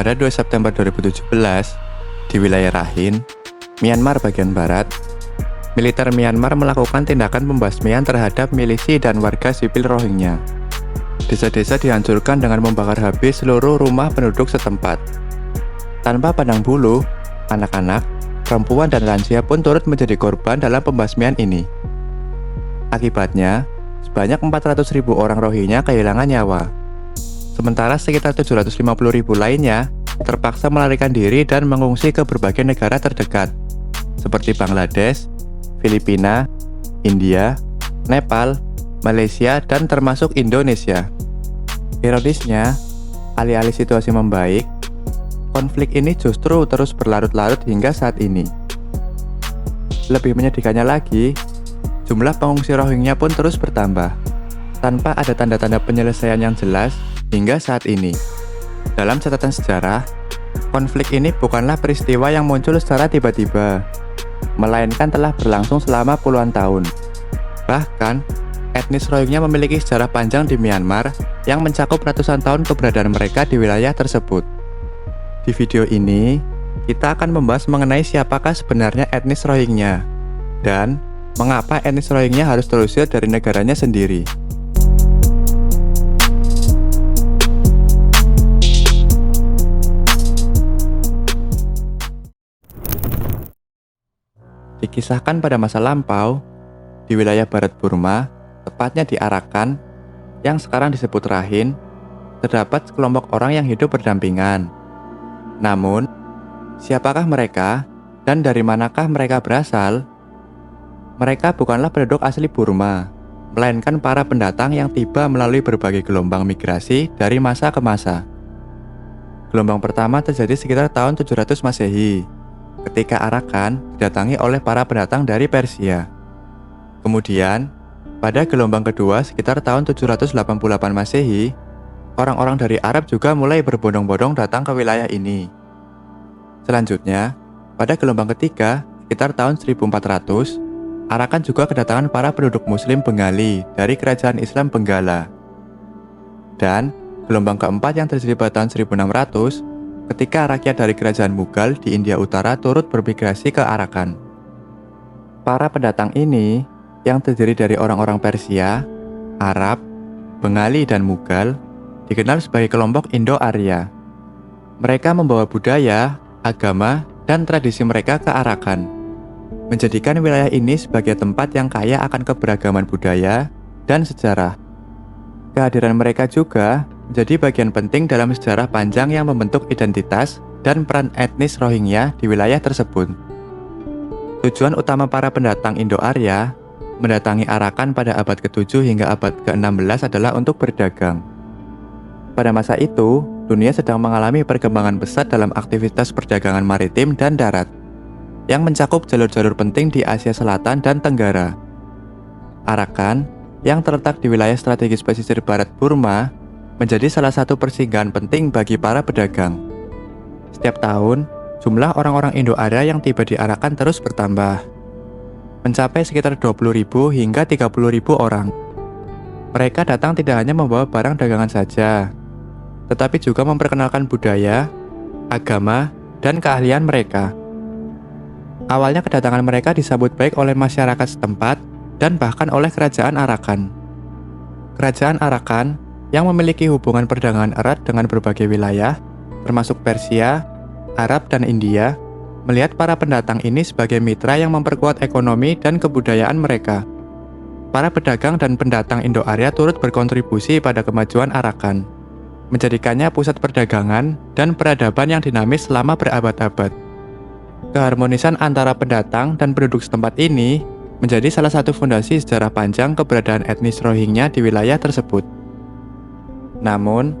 Pada 2 September 2017, di wilayah Rakhine, Myanmar bagian barat, militer Myanmar melakukan tindakan pembasmian terhadap milisi dan warga sipil Rohingya. Desa-desa dihancurkan dengan membakar habis seluruh rumah penduduk setempat. Tanpa pandang bulu, anak-anak, perempuan dan lansia pun turut menjadi korban dalam pembasmian ini. Akibatnya, sebanyak 400.000 orang Rohingya kehilangan nyawa. Sementara sekitar 750.000 lainnya terpaksa melarikan diri dan mengungsi ke berbagai negara terdekat, seperti Bangladesh, Filipina, India, Nepal, Malaysia, dan termasuk Indonesia. Ironisnya, alih-alih situasi membaik, konflik ini justru terus berlarut-larut hingga saat ini. Lebih menyedihkannya lagi, jumlah pengungsi Rohingya pun terus bertambah, tanpa ada tanda-tanda penyelesaian yang jelas hingga saat ini. Dalam catatan sejarah, konflik ini bukanlah peristiwa yang muncul secara tiba-tiba, melainkan telah berlangsung selama puluhan tahun. Bahkan, etnis Rohingya memiliki sejarah panjang di Myanmar yang mencakup ratusan tahun keberadaan mereka di wilayah tersebut. Di video ini, kita akan membahas mengenai siapakah sebenarnya etnis Rohingya dan mengapa etnis Rohingya harus terusir dari negaranya sendiri. Dikisahkan pada masa lampau, di wilayah barat Burma, tepatnya di Arakan, yang sekarang disebut Rakhine, terdapat sekelompok orang yang hidup berdampingan. Namun, siapakah mereka dan dari manakah mereka berasal? Mereka bukanlah penduduk asli Burma, melainkan para pendatang yang tiba melalui berbagai gelombang migrasi dari masa ke masa. Gelombang pertama terjadi sekitar tahun 700 Masehi, ketika Arakan didatangi oleh para pendatang dari Persia. Kemudian, pada gelombang kedua sekitar tahun 788 Masehi, orang-orang dari Arab juga mulai berbondong-bondong datang ke wilayah ini. Selanjutnya, pada gelombang ketiga, sekitar tahun 1400, Arakan juga kedatangan para penduduk Muslim Bengali dari kerajaan Islam Benggala. Dan gelombang keempat yang terjadi pada tahun 1600, ketika rakyat dari kerajaan Mughal di India Utara turut bermigrasi ke Arakan. Para pendatang ini, yang terdiri dari orang-orang Persia, Arab, Bengali, dan Mughal, dikenal sebagai kelompok Indo-Arya. Mereka membawa budaya, agama, dan tradisi mereka ke Arakan, menjadikan wilayah ini sebagai tempat yang kaya akan keberagaman budaya dan sejarah. Kehadiran mereka juga menjadi bagian penting dalam sejarah panjang yang membentuk identitas dan peran etnis Rohingya di wilayah tersebut. Tujuan utama para pendatang Indo-Arya mendatangi Arakan pada abad ke-7 hingga abad ke-16 adalah untuk berdagang. Pada masa itu, dunia sedang mengalami perkembangan pesat dalam aktivitas perdagangan maritim dan darat, yang mencakup jalur-jalur penting di Asia Selatan dan Tenggara. Arakan, yang terletak di wilayah strategis pesisir barat Burma, menjadi salah satu persinggahan penting bagi para pedagang. Setiap tahun, jumlah orang-orang Indo-Arya yang tiba di Arakan terus bertambah, mencapai sekitar 20.000 hingga 30.000 orang. Mereka datang tidak hanya membawa barang dagangan saja, tetapi juga memperkenalkan budaya, agama, dan keahlian mereka. Awalnya kedatangan mereka disambut baik oleh masyarakat setempat dan bahkan oleh kerajaan Arakan. Kerajaan Arakan yang memiliki hubungan perdagangan erat dengan berbagai wilayah, termasuk Persia, Arab, dan India, melihat para pendatang ini sebagai mitra yang memperkuat ekonomi dan kebudayaan mereka. Para pedagang dan pendatang Indo-Arya turut berkontribusi pada kemajuan Arakan, menjadikannya pusat perdagangan dan peradaban yang dinamis selama berabad-abad. Keharmonisan antara pendatang dan penduduk setempat ini menjadi salah satu fondasi sejarah panjang keberadaan etnis Rohingya di wilayah tersebut. Namun,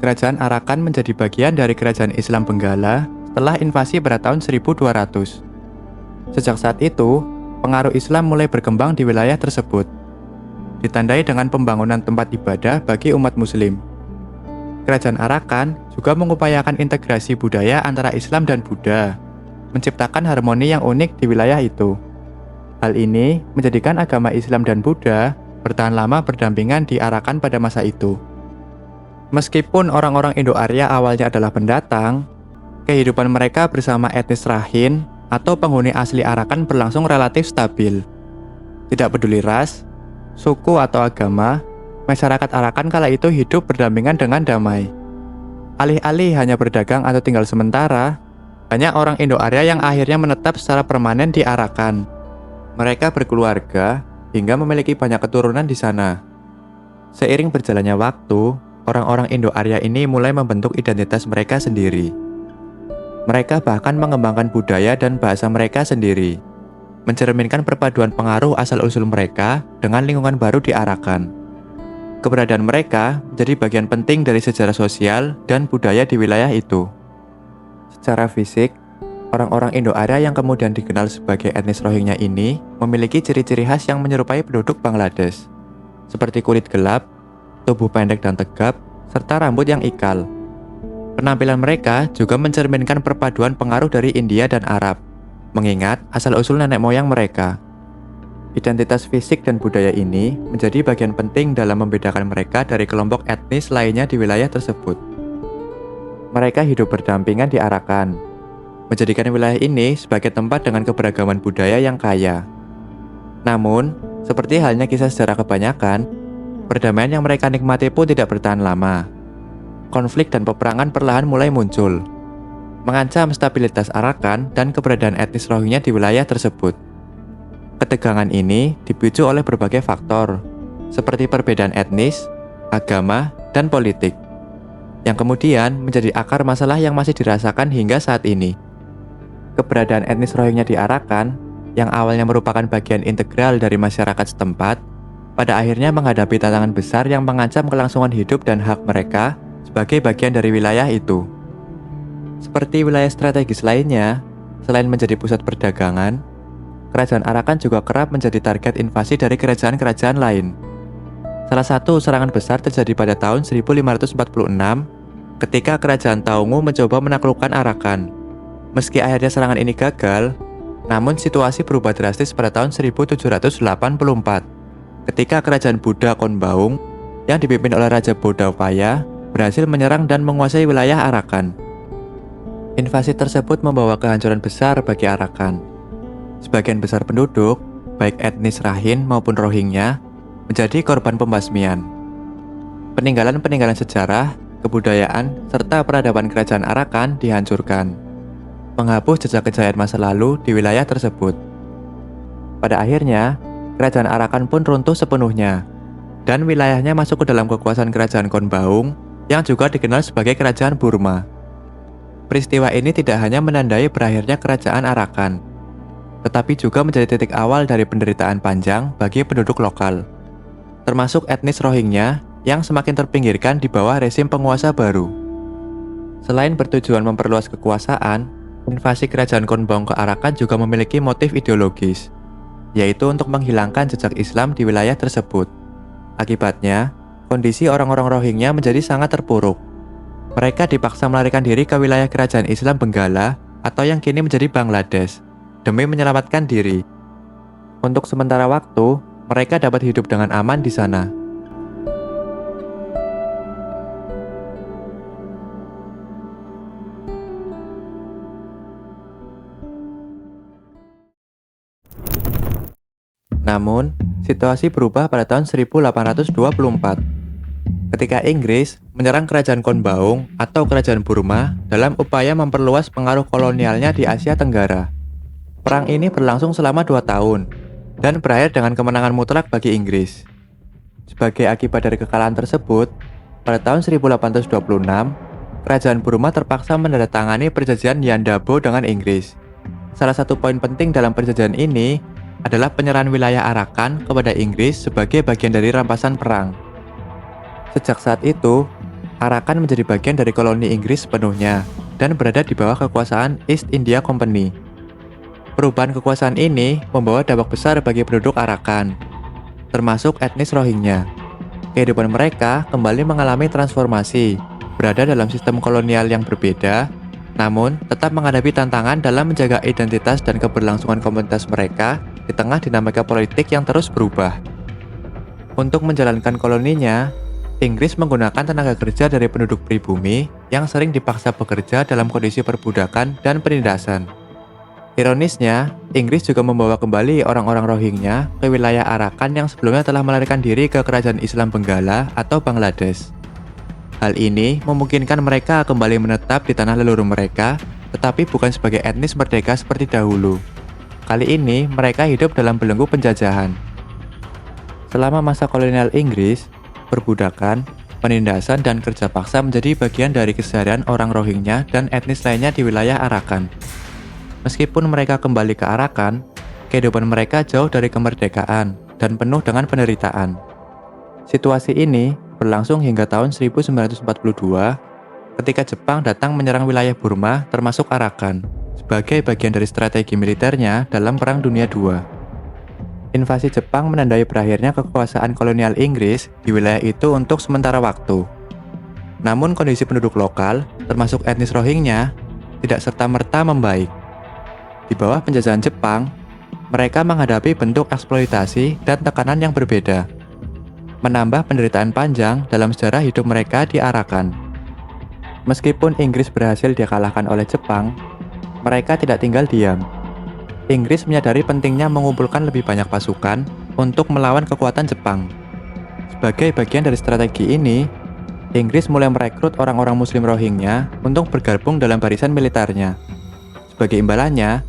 kerajaan Arakan menjadi bagian dari kerajaan Islam Benggala setelah invasi pada tahun 1200. Sejak saat itu, pengaruh Islam mulai berkembang di wilayah tersebut, ditandai dengan pembangunan tempat ibadah bagi umat Muslim. Kerajaan Arakan juga mengupayakan integrasi budaya antara Islam dan Buddha, menciptakan harmoni yang unik di wilayah itu. Hal ini menjadikan agama Islam dan Buddha bertahan lama berdampingan di Arakan pada masa itu. Meskipun orang-orang Indo-Arya awalnya adalah pendatang, kehidupan mereka bersama etnis Rakhine atau penghuni asli Arakan berlangsung relatif stabil. Tidak peduli ras, suku atau agama, masyarakat Arakan kala itu hidup berdampingan dengan damai. Alih-alih hanya berdagang atau tinggal sementara, banyak orang Indo-Arya yang akhirnya menetap secara permanen di Arakan. Mereka berkeluarga hingga memiliki banyak keturunan di sana. Seiring berjalannya waktu, orang-orang Indo-Arya ini mulai membentuk identitas mereka sendiri. Mereka bahkan mengembangkan budaya dan bahasa mereka sendiri, mencerminkan perpaduan pengaruh asal-usul mereka dengan lingkungan baru di Arakan. Keberadaan mereka menjadi bagian penting dari sejarah sosial dan budaya di wilayah itu. Secara fisik, orang-orang Indo-Arya yang kemudian dikenal sebagai etnis Rohingya ini memiliki ciri-ciri khas yang menyerupai penduduk Bangladesh, seperti kulit gelap, tubuh pendek dan tegap, serta rambut yang ikal. Penampilan mereka juga mencerminkan perpaduan pengaruh dari India dan Arab, mengingat asal-usul nenek moyang mereka. Identitas fisik dan budaya ini menjadi bagian penting dalam membedakan mereka dari kelompok etnis lainnya di wilayah tersebut. Mereka hidup berdampingan di Arakan, menjadikan wilayah ini sebagai tempat dengan keberagaman budaya yang kaya. Namun, seperti halnya kisah sejarah kebanyakan, perdamaian yang mereka nikmati pun tidak bertahan lama. Konflik dan peperangan perlahan mulai muncul, mengancam stabilitas Arakan dan keberadaan etnis Rohingya di wilayah tersebut. Ketegangan ini dipicu oleh berbagai faktor, seperti perbedaan etnis, agama, dan politik, yang kemudian menjadi akar masalah yang masih dirasakan hingga saat ini. Keberadaan etnis Rohingya di Arakan, yang awalnya merupakan bagian integral dari masyarakat setempat, pada akhirnya menghadapi tantangan besar yang mengancam kelangsungan hidup dan hak mereka sebagai bagian dari wilayah itu. Seperti wilayah strategis lainnya, selain menjadi pusat perdagangan, kerajaan Arakan juga kerap menjadi target invasi dari kerajaan-kerajaan lain. Salah satu serangan besar terjadi pada tahun 1546 ketika kerajaan Taungu mencoba menaklukkan Arakan. Meski akhirnya serangan ini gagal, namun situasi berubah drastis pada tahun 1784 ketika kerajaan Buddha Konbaung yang dipimpin oleh Raja Bodawpaya berhasil menyerang dan menguasai wilayah Arakan. Invasi tersebut membawa kehancuran besar bagi Arakan. Sebagian besar penduduk, baik etnis Rakhine maupun Rohingya, menjadi korban pembasmian. Peninggalan-peninggalan sejarah, kebudayaan, serta peradaban kerajaan Arakan dihancurkan, menghapus jejak kejayaan masa lalu di wilayah tersebut. Pada akhirnya, kerajaan Arakan pun runtuh sepenuhnya, dan wilayahnya masuk ke dalam kekuasaan kerajaan Konbaung yang juga dikenal sebagai kerajaan Burma. Peristiwa ini tidak hanya menandai berakhirnya kerajaan Arakan, tetapi juga menjadi titik awal dari penderitaan panjang bagi penduduk lokal, termasuk etnis Rohingya yang semakin terpinggirkan di bawah rezim penguasa baru. Selain bertujuan memperluas kekuasaan, invasi kerajaan Konbaung ke Arakan juga memiliki motif ideologis, yaitu untuk menghilangkan jejak Islam di wilayah tersebut. Akibatnya, kondisi orang-orang Rohingya menjadi sangat terpuruk. Mereka dipaksa melarikan diri ke wilayah kerajaan Islam Benggala atau yang kini menjadi Bangladesh demi menyelamatkan diri. Untuk sementara waktu, mereka dapat hidup dengan aman di sana. Namun, situasi berubah pada tahun 1824. Ketika Inggris menyerang kerajaan Konbaung atau kerajaan Burma dalam upaya memperluas pengaruh kolonialnya di Asia Tenggara. Perang ini berlangsung selama 2 tahun dan berakhir dengan kemenangan mutlak bagi Inggris. Sebagai akibat dari kekalahan tersebut, pada tahun 1826, kerajaan Burma terpaksa menandatangani perjanjian Yandabo dengan Inggris. Salah satu poin penting dalam perjanjian ini adalah penyerahan wilayah Arakan kepada Inggris sebagai bagian dari rampasan perang. Sejak saat itu, Arakan menjadi bagian dari koloni Inggris sepenuhnya dan berada di bawah kekuasaan East India Company. Perubahan kekuasaan ini membawa dampak besar bagi penduduk Arakan, termasuk etnis Rohingya. Kehidupan mereka kembali mengalami transformasi, berada dalam sistem kolonial yang berbeda, namun tetap menghadapi tantangan dalam menjaga identitas dan keberlangsungan komunitas mereka di tengah dinamika politik yang terus berubah. Untuk menjalankan koloninya, Inggris menggunakan tenaga kerja dari penduduk pribumi yang sering dipaksa bekerja dalam kondisi perbudakan dan penindasan. Ironisnya, Inggris juga membawa kembali orang-orang Rohingya ke wilayah Arakan yang sebelumnya telah melarikan diri ke Kerajaan Islam Benggala atau Bangladesh. Hal ini memungkinkan mereka kembali menetap di tanah leluhur mereka, tetapi bukan sebagai etnis merdeka seperti dahulu. Kali ini, mereka hidup dalam belenggu penjajahan. Selama masa kolonial Inggris, perbudakan, penindasan, dan kerja paksa menjadi bagian dari keseharian orang Rohingya dan etnis lainnya di wilayah Arakan. Meskipun mereka kembali ke Arakan, kehidupan mereka jauh dari kemerdekaan dan penuh dengan penderitaan. Situasi ini berlangsung hingga tahun 1942 ketika Jepang datang menyerang wilayah Burma termasuk Arakan sebagai bagian dari strategi militernya dalam Perang Dunia II. Invasi Jepang menandai berakhirnya kekuasaan kolonial Inggris di wilayah itu untuk sementara waktu. Namun kondisi penduduk lokal, termasuk etnis Rohingya, tidak serta-merta membaik. Di bawah penjajahan Jepang, mereka menghadapi bentuk eksploitasi dan tekanan yang berbeda, menambah penderitaan panjang dalam sejarah hidup mereka di Arakan. Meskipun Inggris berhasil dikalahkan oleh Jepang, mereka tidak tinggal diam. Inggris menyadari pentingnya mengumpulkan lebih banyak pasukan untuk melawan kekuatan Jepang. Sebagai bagian dari strategi ini, Inggris mulai merekrut orang-orang Muslim Rohingya untuk bergabung dalam barisan militernya. Sebagai imbalannya,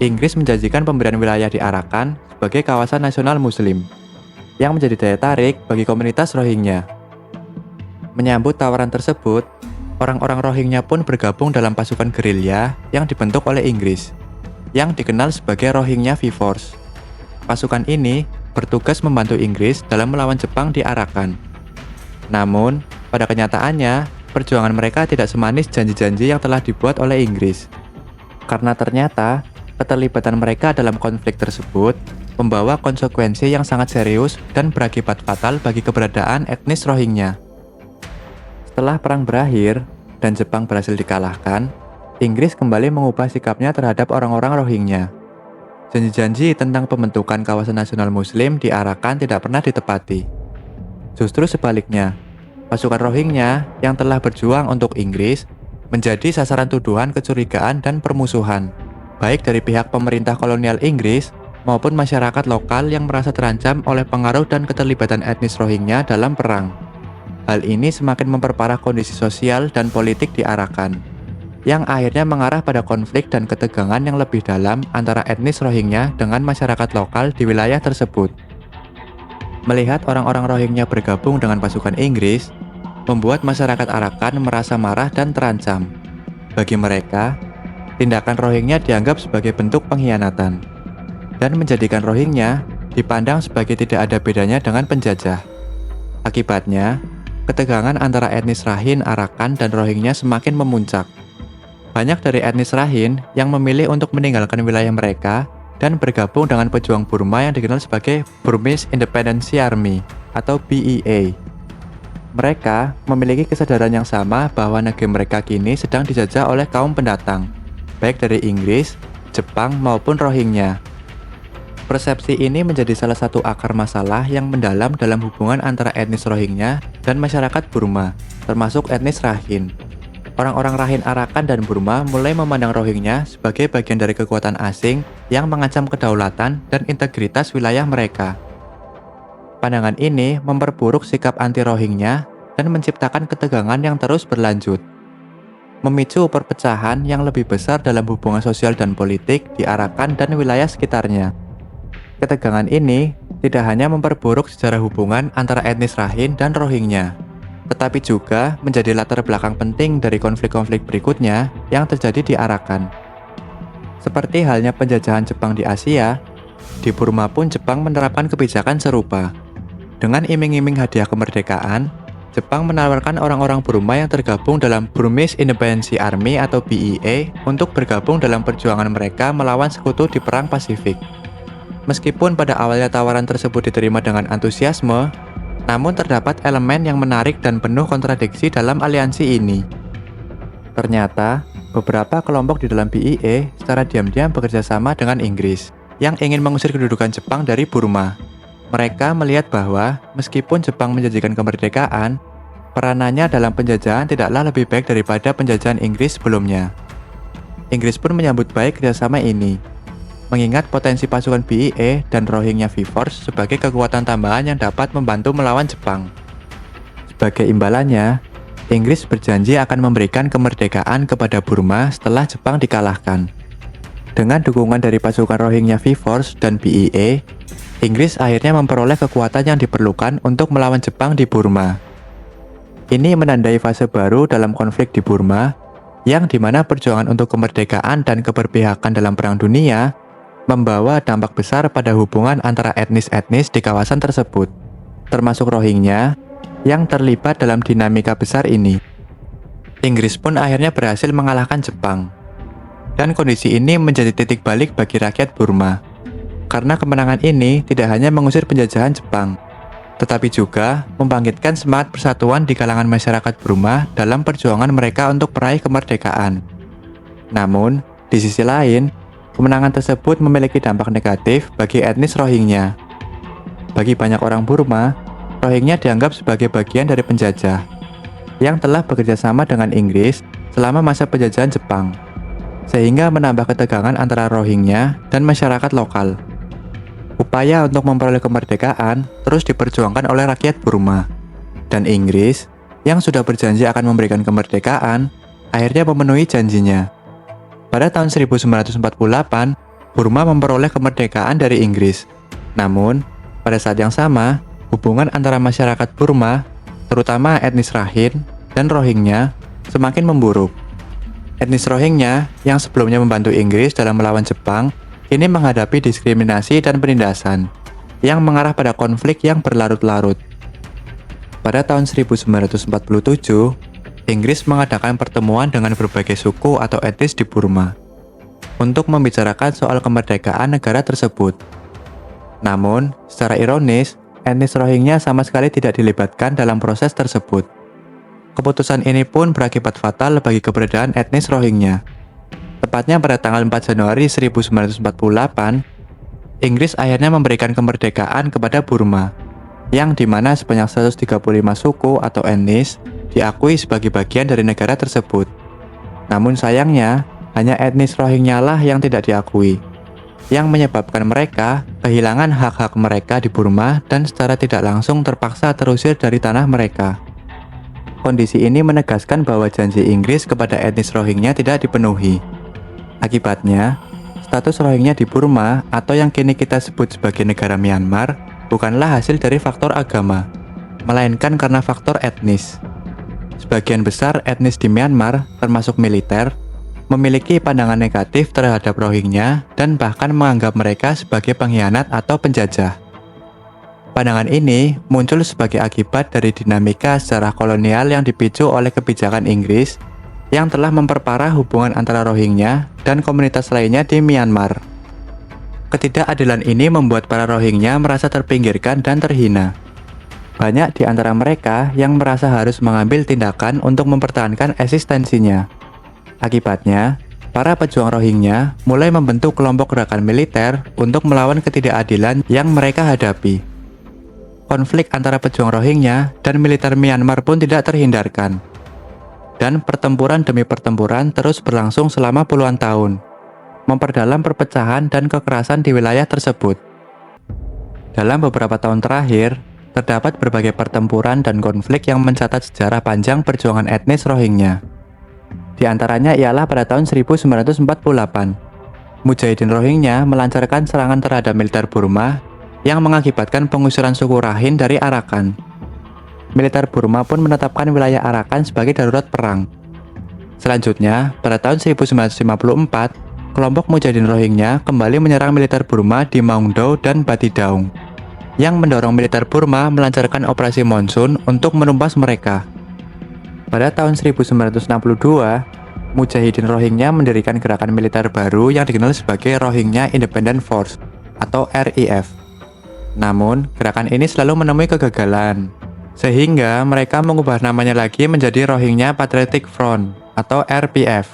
Inggris menjanjikan pemberian wilayah di Arakan sebagai kawasan nasional Muslim, yang menjadi daya tarik bagi komunitas Rohingya. Menyambut tawaran tersebut, orang-orang Rohingya pun bergabung dalam pasukan gerilya yang dibentuk oleh Inggris, yang dikenal sebagai Rohingya V-Force. Pasukan ini bertugas membantu Inggris dalam melawan Jepang di Arakan. Namun, pada kenyataannya, perjuangan mereka tidak semanis janji-janji yang telah dibuat oleh Inggris. Karena ternyata, keterlibatan mereka dalam konflik tersebut membawa konsekuensi yang sangat serius dan berakibat fatal bagi keberadaan etnis Rohingya. Setelah perang berakhir dan Jepang berhasil dikalahkan, Inggris kembali mengubah sikapnya terhadap orang-orang Rohingya. Janji-janji tentang pembentukan kawasan nasional Muslim di Arakan tidak pernah ditepati. Justru sebaliknya, pasukan Rohingya yang telah berjuang untuk Inggris menjadi sasaran tuduhan kecurigaan dan permusuhan, baik dari pihak pemerintah kolonial Inggris maupun masyarakat lokal yang merasa terancam oleh pengaruh dan keterlibatan etnis Rohingya dalam perang. Hal ini semakin memperparah kondisi sosial dan politik di Arakan, yang akhirnya mengarah pada konflik dan ketegangan yang lebih dalam antara etnis Rohingya dengan masyarakat lokal di wilayah tersebut. Melihat orang-orang Rohingya bergabung dengan pasukan Inggris, membuat masyarakat Arakan merasa marah dan terancam. Bagi mereka, tindakan Rohingya dianggap sebagai bentuk pengkhianatan, dan menjadikan Rohingya dipandang sebagai tidak ada bedanya dengan penjajah. Akibatnya, ketegangan antara etnis Rakhine, Arakan, dan Rohingya semakin memuncak. Banyak dari etnis Rakhine yang memilih untuk meninggalkan wilayah mereka dan bergabung dengan pejuang Burma yang dikenal sebagai Burmese Independence Army atau BEA. Mereka memiliki kesadaran yang sama bahwa negeri mereka kini sedang dijajah oleh kaum pendatang, baik dari Inggris, Jepang, maupun Rohingya. Persepsi ini menjadi salah satu akar masalah yang mendalam dalam hubungan antara etnis Rohingya dan masyarakat Burma, termasuk etnis Rakhine. Orang-orang Rakhine Arakan dan Burma mulai memandang Rohingya sebagai bagian dari kekuatan asing yang mengancam kedaulatan dan integritas wilayah mereka. Pandangan ini memperburuk sikap anti-Rohingya dan menciptakan ketegangan yang terus berlanjut, memicu perpecahan yang lebih besar dalam hubungan sosial dan politik di Arakan dan wilayah sekitarnya. Ketegangan ini tidak hanya memperburuk sejarah hubungan antara etnis Rakhine dan Rohingya, tetapi juga menjadi latar belakang penting dari konflik-konflik berikutnya yang terjadi di Arakan. Seperti halnya penjajahan Jepang di Asia, di Burma pun Jepang menerapkan kebijakan serupa. Dengan iming-iming hadiah kemerdekaan, Jepang menawarkan orang-orang Burma yang tergabung dalam Burmese Independence Army atau BEA untuk bergabung dalam perjuangan mereka melawan sekutu di Perang Pasifik. Meskipun pada awalnya tawaran tersebut diterima dengan antusiasme, namun terdapat elemen yang menarik dan penuh kontradiksi dalam aliansi ini. Ternyata, beberapa kelompok di dalam BEA secara diam-diam bekerja sama dengan Inggris yang ingin mengusir kedudukan Jepang dari Burma. Mereka melihat bahwa meskipun Jepang menjanjikan kemerdekaan, peranannya dalam penjajahan tidaklah lebih baik daripada penjajahan Inggris sebelumnya. Inggris pun menyambut baik kerjasama ini, mengingat potensi pasukan BIA dan Rohingya V-Force sebagai kekuatan tambahan yang dapat membantu melawan Jepang. Sebagai imbalannya, Inggris berjanji akan memberikan kemerdekaan kepada Burma setelah Jepang dikalahkan. Dengan dukungan dari pasukan Rohingya V-Force dan BIA, Inggris akhirnya memperoleh kekuatan yang diperlukan untuk melawan Jepang di Burma. Ini menandai fase baru dalam konflik di Burma, yang dimana perjuangan untuk kemerdekaan dan keberpihakan dalam Perang Dunia membawa dampak besar pada hubungan antara etnis-etnis di kawasan tersebut, termasuk Rohingya, yang terlibat dalam dinamika besar ini. Inggris pun akhirnya berhasil mengalahkan Jepang. Dan kondisi ini menjadi titik balik bagi rakyat Burma. Karena kemenangan ini tidak hanya mengusir penjajahan Jepang, tetapi juga membangkitkan semangat persatuan di kalangan masyarakat Burma dalam perjuangan mereka untuk meraih kemerdekaan. Namun, di sisi lain, kemenangan tersebut memiliki dampak negatif bagi etnis Rohingya. Bagi banyak orang Burma, Rohingya dianggap sebagai bagian dari penjajah yang telah bekerja sama dengan Inggris selama masa penjajahan Jepang, sehingga menambah ketegangan antara Rohingya dan masyarakat lokal. Upaya untuk memperoleh kemerdekaan terus diperjuangkan oleh rakyat Burma, dan Inggris yang sudah berjanji akan memberikan kemerdekaan akhirnya memenuhi janjinya. Pada tahun 1948, Burma memperoleh kemerdekaan dari Inggris. Namun, pada saat yang sama, hubungan antara masyarakat Burma, terutama etnis Rakhine dan Rohingya, semakin memburuk. Etnis Rohingya yang sebelumnya membantu Inggris dalam melawan Jepang, kini menghadapi diskriminasi dan penindasan yang mengarah pada konflik yang berlarut-larut. Pada tahun 1947, Inggris mengadakan pertemuan dengan berbagai suku atau etnis di Burma untuk membicarakan soal kemerdekaan negara tersebut. Namun, secara ironis, etnis Rohingya sama sekali tidak dilibatkan dalam proses tersebut. Keputusan ini pun berakibat fatal bagi keberadaan etnis Rohingya. Tepatnya pada tanggal 4 Januari 1948, Inggris akhirnya memberikan kemerdekaan kepada Burma, yang dimana sebanyak 135 suku atau etnis diakui sebagai bagian dari negara tersebut. Namun sayangnya, hanya etnis Rohingya lah yang tidak diakui, yang menyebabkan mereka kehilangan hak-hak mereka di Burma dan secara tidak langsung terpaksa terusir dari tanah mereka. Kondisi ini menegaskan bahwa janji Inggris kepada etnis Rohingya tidak dipenuhi. Akibatnya, status Rohingya di Burma atau yang kini kita sebut sebagai negara Myanmar bukanlah hasil dari faktor agama, melainkan karena faktor etnis. Sebagian besar etnis di Myanmar, termasuk militer, memiliki pandangan negatif terhadap Rohingya dan bahkan menganggap mereka sebagai pengkhianat atau penjajah. Pandangan ini muncul sebagai akibat dari dinamika sejarah kolonial yang dipicu oleh kebijakan Inggris yang telah memperparah hubungan antara Rohingya dan komunitas lainnya di Myanmar. Ketidakadilan ini membuat para Rohingya merasa terpinggirkan dan terhina. Banyak di antara mereka yang merasa harus mengambil tindakan untuk mempertahankan eksistensinya. Akibatnya, para pejuang Rohingya mulai membentuk kelompok gerakan militer untuk melawan ketidakadilan yang mereka hadapi. Konflik antara pejuang Rohingya dan militer Myanmar pun tidak terhindarkan. Dan pertempuran demi pertempuran terus berlangsung selama puluhan tahun, memperdalam perpecahan dan kekerasan di wilayah tersebut. Dalam beberapa tahun terakhir, terdapat berbagai pertempuran dan konflik yang mencatat sejarah panjang perjuangan etnis Rohingya. Di antaranya ialah pada tahun 1948, Mujahidin Rohingya melancarkan serangan terhadap militer Burma yang mengakibatkan pengusiran suku Rakhine dari Arakan. Militer Burma pun menetapkan wilayah Arakan sebagai darurat perang. Selanjutnya, pada tahun 1954, kelompok Mujahidin Rohingya kembali menyerang militer Burma di Maungdaw dan Batidaung, yang mendorong militer Burma melancarkan operasi monsun untuk menumpas mereka. Pada tahun 1962, Mujahidin Rohingya mendirikan gerakan militer baru yang dikenal sebagai Rohingya Independent Force atau RIF. Namun, gerakan ini selalu menemui kegagalan, sehingga mereka mengubah namanya lagi menjadi Rohingya Patriotic Front atau RPF.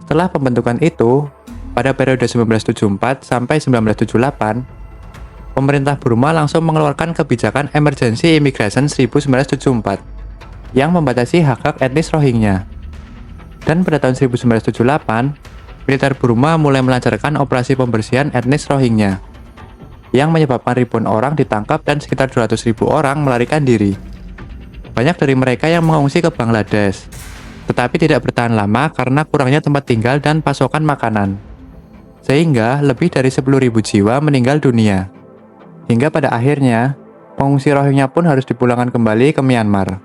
Setelah pembentukan itu, pada periode 1974 sampai 1978, pemerintah Burma langsung mengeluarkan kebijakan Emergency Immigration 1974 yang membatasi hak-hak etnis Rohingya. Dan pada tahun 1978, militer Burma mulai melancarkan operasi pembersihan etnis Rohingya, yang menyebabkan ribuan orang ditangkap dan sekitar 200.000 orang melarikan diri. Banyak dari mereka yang mengungsi ke Bangladesh, tetapi tidak bertahan lama karena kurangnya tempat tinggal dan pasokan makanan. Sehingga lebih dari 10.000 jiwa meninggal dunia. Hingga pada akhirnya, pengungsi Rohingya pun harus dipulangkan kembali ke Myanmar.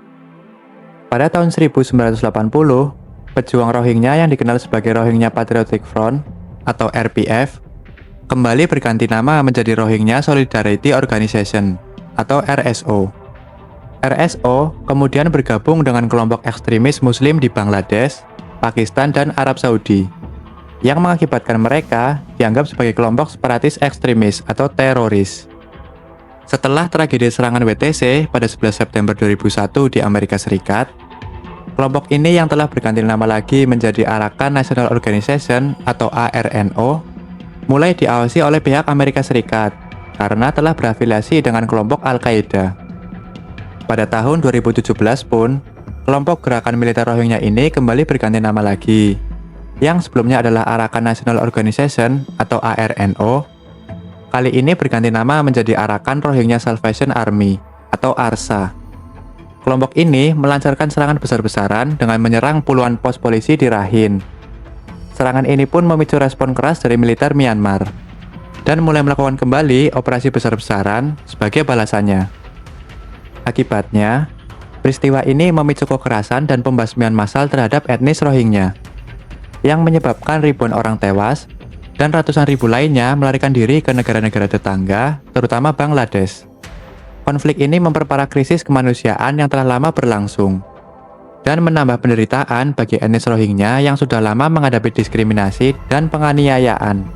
Pada tahun 1980, pejuang Rohingya yang dikenal sebagai Rohingya Patriotic Front atau RPF kembali berganti nama menjadi Rohingya Solidarity Organization atau RSO. RSO kemudian bergabung dengan kelompok ekstremis Muslim di Bangladesh, Pakistan, dan Arab Saudi yang mengakibatkan mereka dianggap sebagai kelompok separatis ekstremis atau teroris. Setelah tragedi serangan WTC pada 11 September 2001 di Amerika Serikat, kelompok ini yang telah berganti nama lagi menjadi Arakan National Organization atau ARNO mulai diawasi oleh pihak Amerika Serikat karena telah berafiliasi dengan kelompok Al-Qaeda. Pada tahun 2017 pun, kelompok gerakan militer Rohingya ini kembali berganti nama lagi, yang sebelumnya adalah Arakan National Organization atau ARNO, kali ini berganti nama menjadi Arakan Rohingya Salvation Army atau ARSA. Kelompok ini melancarkan serangan besar-besaran dengan menyerang puluhan pos polisi di Rakhine. Serangan ini pun memicu respon keras dari militer Myanmar dan mulai melakukan kembali operasi besar-besaran sebagai balasannya. Akibatnya, peristiwa ini memicu kekerasan dan pembasmian massal terhadap etnis Rohingya yang menyebabkan ribuan orang tewas dan ratusan ribu lainnya melarikan diri ke negara-negara tetangga, terutama Bangladesh. Konflik ini memperparah krisis kemanusiaan yang telah lama berlangsung dan menambah penderitaan bagi etnis Rohingya yang sudah lama menghadapi diskriminasi dan penganiayaan.